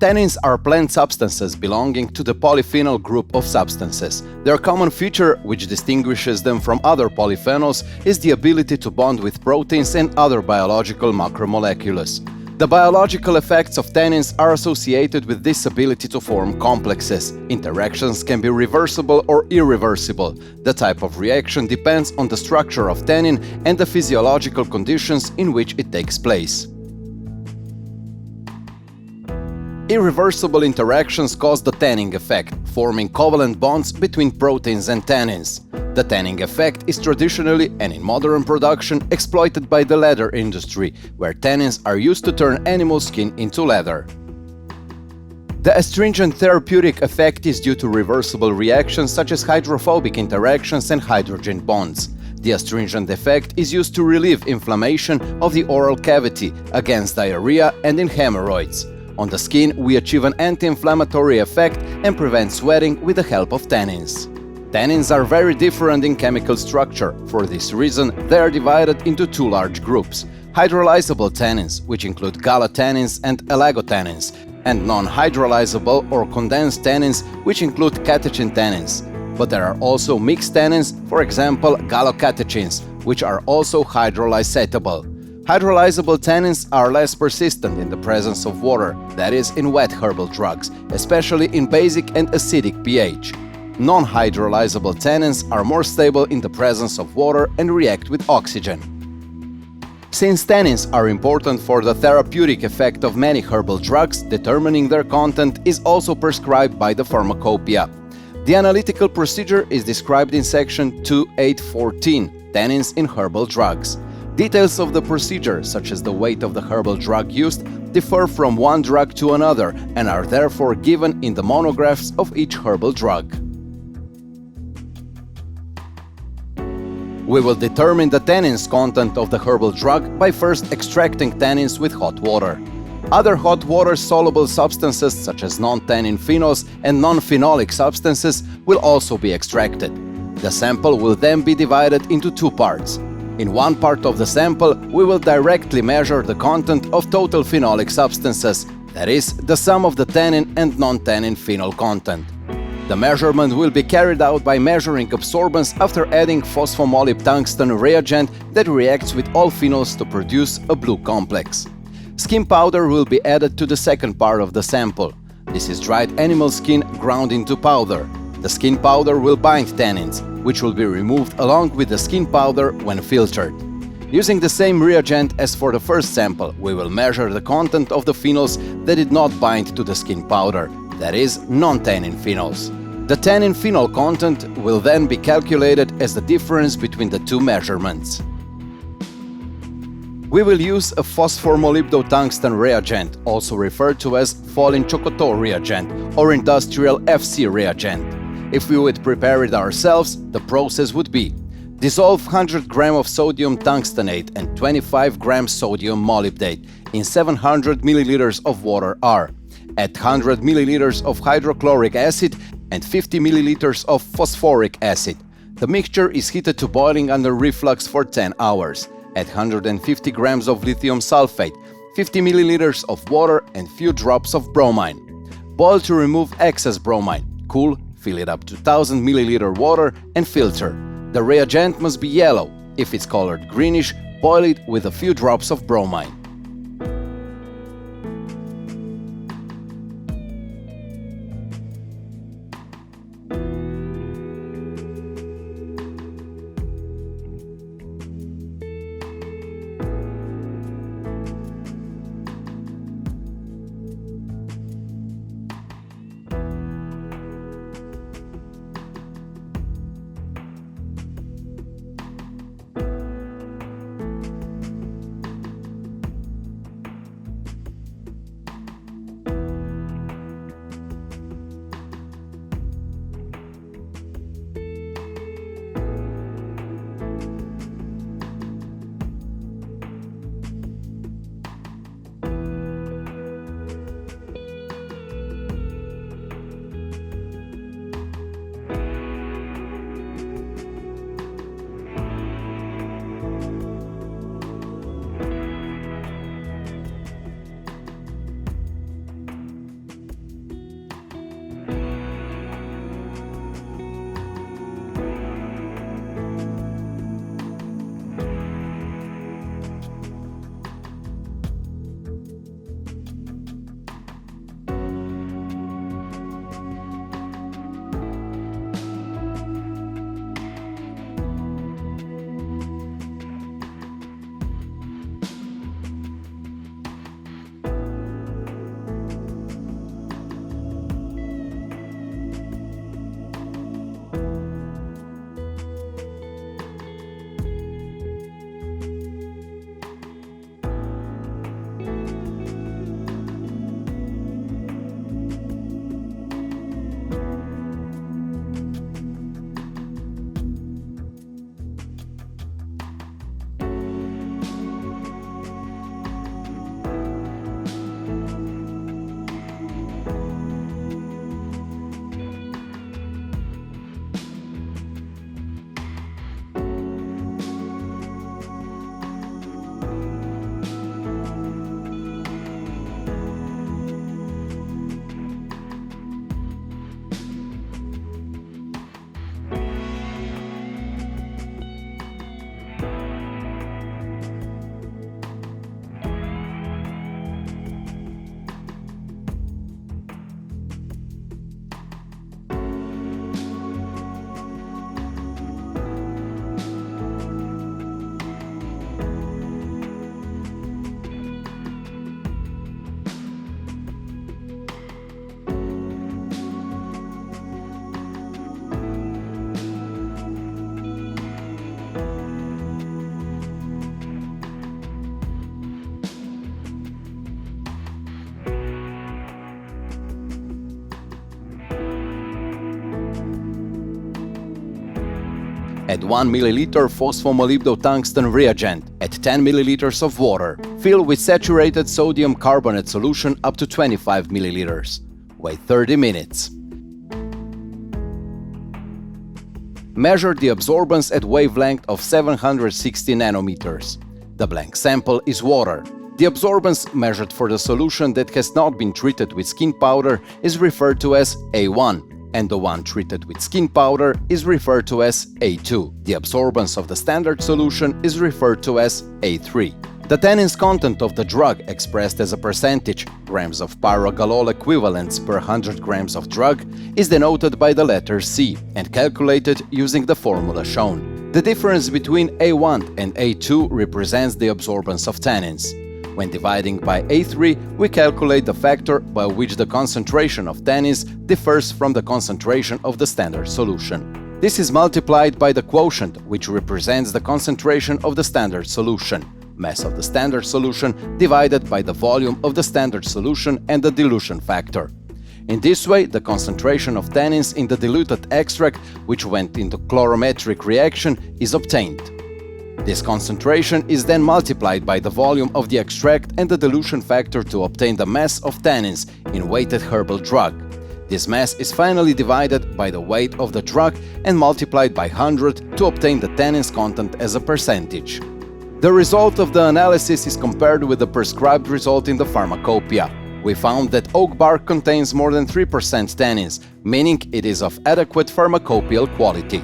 Tannins are plant substances belonging to the polyphenol group of substances. Their common feature, which distinguishes them from other polyphenols, is the ability to bond with proteins and other biological macromolecules. The biological effects of tannins are associated with this ability to form complexes. Interactions can be reversible or irreversible. The type of reaction depends on the structure of tannin and the physiological conditions in which it takes place. Irreversible interactions cause the tanning effect, forming covalent bonds between proteins and tannins. The tanning effect is traditionally and in modern production exploited by the leather industry, where tannins are used to turn animal skin into leather. The astringent therapeutic effect is due to reversible reactions such as hydrophobic interactions and hydrogen bonds. The astringent effect is used to relieve inflammation of the oral cavity, against diarrhea and in hemorrhoids. On the skin, we achieve an anti-inflammatory effect and prevent sweating with the help of tannins. Tannins are very different in chemical structure. For this reason, they are divided into two large groups: hydrolyzable tannins, which include galotannins and allagotannins, and non-hydrolyzable or condensed tannins, which include catechin tannins. But there are also mixed tannins, for example, galocatechins, which are also hydrolyzable. Hydrolyzable tannins are less persistent in the presence of water, that is, in wet herbal drugs, especially in basic and acidic pH. Non-hydrolyzable tannins are more stable in the presence of water and react with oxygen. Since tannins are important for the therapeutic effect of many herbal drugs, determining their content is also prescribed by the pharmacopoeia. The analytical procedure is described in section 2.8.14, Tannins in Herbal Drugs. Details of the procedure, such as the weight of the herbal drug used, differ from one drug to another and are therefore given in the monographs of each herbal drug. We will determine the tannins content of the herbal drug by first extracting tannins with hot water. Other hot water-soluble substances such as non-tannin phenols and non-phenolic substances will also be extracted. The sample will then be divided into two parts. In one part of the sample, we will directly measure the content of total phenolic substances, that is, the sum of the tannin and non-tannin phenol content. The measurement will be carried out by measuring absorbance after adding phosphomolybdenum reagent that reacts with all phenols to produce a blue complex. Skin powder will be added to the second part of the sample. This is dried animal skin ground into powder. The skin powder will bind tannins, which will be removed along with the skin powder when filtered. Using the same reagent as for the first sample, we will measure the content of the phenols that did not bind to the skin powder, that is, non-tannin phenols. The tannin phenol content will then be calculated as the difference between the two measurements. We will use a phosphomolybdenum reagent, also referred to as Folin-Chocoteau reagent or industrial FC reagent. If we would prepare it ourselves, the process would be: dissolve 100 g of sodium tungstenate and 25 g sodium molybdate in 700 ml of water R. Add 100 ml of hydrochloric acid and 50 ml of phosphoric acid. The mixture is heated to boiling under reflux for 10 hours. Add 150 g of lithium sulfate, 50 ml of water and few drops of bromine. Boil to remove excess bromine. Cool, fill it up to 1000 ml water and filter. The reagent must be yellow. If it's colored greenish, boil it with a few drops of bromine. Add 1 ml phosphomolybdotungsten reagent. Add 10 ml of water. Fill with saturated sodium carbonate solution up to 25 ml. Wait 30 minutes. Measure the absorbance at wavelength of 760 nanometers. The blank sample is water. The absorbance measured for the solution that has not been treated with skin powder is referred to as A1, and the one treated with skin powder is referred to as A2. The absorbance of the standard solution is referred to as A3. The tannins content of the drug expressed as a percentage, grams of pyrogalol equivalents per 100 grams of drug, is denoted by the letter C and calculated using the formula shown. The difference between A1 and A2 represents the absorbance of tannins. When dividing by A3, we calculate the factor by which the concentration of tannins differs from the concentration of the standard solution. This is multiplied by the quotient, which represents the concentration of the standard solution. Mass of the standard solution divided by the volume of the standard solution and the dilution factor. In this way, the concentration of tannins in the diluted extract, which went into colorimetric reaction, is obtained. This concentration is then multiplied by the volume of the extract and the dilution factor to obtain the mass of tannins in weighted herbal drug. This mass is finally divided by the weight of the drug and multiplied by 100 to obtain the tannins content as a percentage. The result of the analysis is compared with the prescribed result in the pharmacopoeia. We found that oak bark contains more than 3% tannins, meaning it is of adequate pharmacopoeial quality.